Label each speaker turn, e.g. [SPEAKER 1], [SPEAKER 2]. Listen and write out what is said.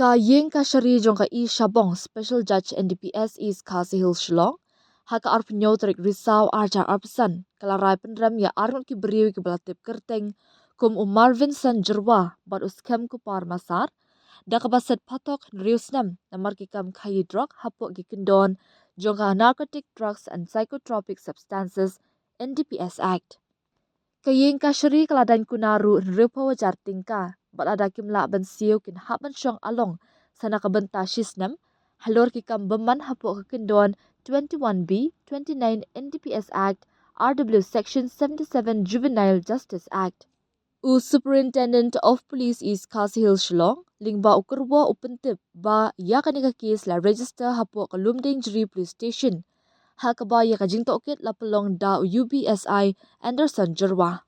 [SPEAKER 1] Ka yeng ka shari jong ka i Shabong Special Judge NDPS East Khasi Hills Shillong. Haka arpenyo terik risau arjar arpesan. Kalarai pynrem ya arnut ki beriu ki belatip kerteng. Kum Marvin San Jerwa bat uskem ku par masar. Da kabaset phatok nriu snem. Namar ki kam khaii drok hapok ki kendon. Jong ka Narcotic Drugs and Psychotropic Substances NDPS Act. Kayeng ka shari kaladan kunaru nriu pawajar tingka. Bat ada kimla ban siu kin haban syong along. Sana kabenta shisnem. Halor ki kam beman hapok ke kendon 21B 29 NDPS Act RW Section 77 Juvenile Justice Act. Superintendent of Police East Khasi Hills Shillong, lingba ukurwa upentip ba yakanika case la register hapok Lumding Jiri Police Station. Hakaba yakajing tokit la pelong da UBSI Anderson Jerwa.